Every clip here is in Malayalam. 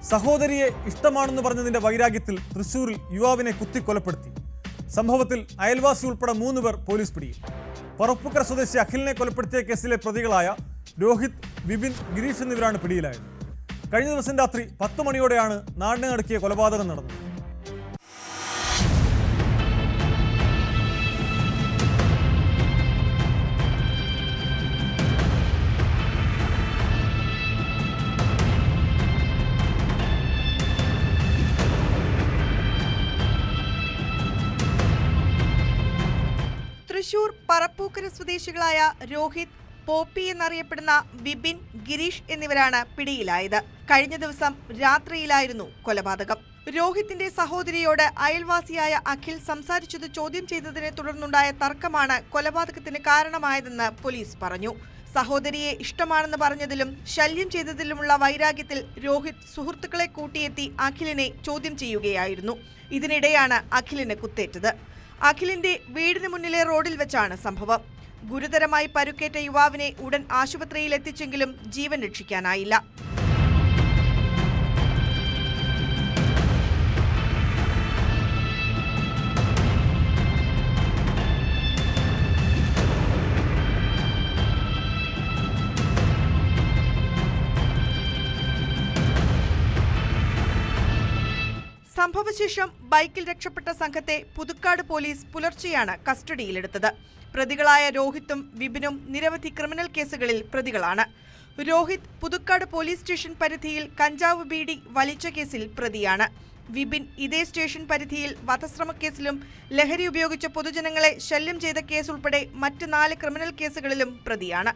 സഹോദരിയെ ഇഷ്ടമാണെന്ന് പറഞ്ഞതിന്റെ വൈരാഗ്യത്തിൽ തൃശൂരിൽ യുവാവിനെ കുത്തിക്കൊലപ്പെടുത്തി. സംഭവത്തിൽ അയൽവാസി ഉൾപ്പെടെ 3 പേർ പോലീസ് പിടിയിൽ. പറപ്പുക്കര സ്വദേശി അഖിലിനെ കൊലപ്പെടുത്തിയ കേസിലെ പ്രതികളായ രോഹിത്, വിപിൻ, ഗിരീഷ് എന്നിവരാണ് പിടിയിലായത്. കഴിഞ്ഞ ദിവസം രാത്രി 10 മണിയോടെയാണ് നാടിനെ നടുക്കിയ കൊലപാതകം നടന്നത്. തൃശൂർ പറപ്പൂക്കര സ്വദേശികളായ രോഹിത്, പോപ്പി എന്നറിയപ്പെടുന്ന വിപിൻ, ഗിരീഷ് എന്നിവരാണ് പിടിയിലായത്. കഴിഞ്ഞ ദിവസം രാത്രിയിലായിരുന്നു കൊലപാതകം. രോഹിത്തിന്റെ സഹോദരിയോട് അയൽവാസിയായ അഖിൽ സംസാരിച്ചത് ചോദ്യം ചെയ്തതിനെ തുടർന്നുണ്ടായ തർക്കമാണ് കൊലപാതകത്തിന് കാരണമായതെന്ന് പോലീസ് പറഞ്ഞു. സഹോദരിയെ ഇഷ്ടമാണെന്ന് പറഞ്ഞതിലും ശല്യം ചെയ്തതിലുമുള്ള വൈരാഗ്യത്തിൽ രോഹിത് സുഹൃത്തുക്കളെ കൂട്ടിയെത്തി അഖിലിനെ ചോദ്യം ചെയ്യുകയായിരുന്നു. ഇതിനിടെയാണ് അഖിലിന് കുത്തേറ്റത്. അഖിലിന്റെ വീടിന് മുന്നിലെ റോഡിൽ വെച്ചാണ് സംഭവം. ഗുരുതരമായി പരുക്കേറ്റ യുവാവിനെ ഉടൻ ആശുപത്രിയിൽ എത്തിച്ചെങ്കിലും ജീവൻ രക്ഷിക്കാനായില്ല. സംഭവശേഷം ബൈക്കിൽ രക്ഷപ്പെട്ട സംഘത്തെ പുതുക്കാട് പോലീസ് പുലർച്ചെയാണ് കസ്റ്റഡിയിലെടുത്തത്. പ്രതികളായ രോഹിത്തും വിപിനും നിരവധി ക്രിമിനൽ കേസുകളിൽ പ്രതികളാണ്. രോഹിത് പുതുക്കാട് പോലീസ് സ്റ്റേഷൻ പരിധിയിൽ കഞ്ചാവ് ബീഡി വലിച്ച കേസിൽ പ്രതിയാണ്. വിപിൻ ഇതേ സ്റ്റേഷൻ പരിധിയിൽ വധശ്രമക്കേസിലും ലഹരി ഉപയോഗിച്ച പൊതുജനങ്ങളെ ശല്യം ചെയ്ത കേസുൾപ്പെടെ മറ്റ് 4 ക്രിമിനൽ കേസുകളിലും പ്രതിയാണ്.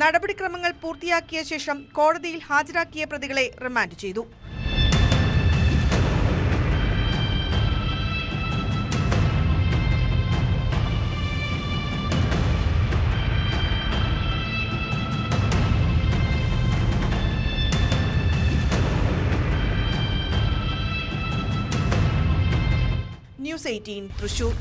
നടപടിക്രമങ്ങൾ പൂർത്തിയാക്കിയ ശേഷം കോടതിയിൽ ഹാജരാക്കിയ പ്രതികളെ റിമാൻഡ് ചെയ്തു. News 18 തൃശൂർ.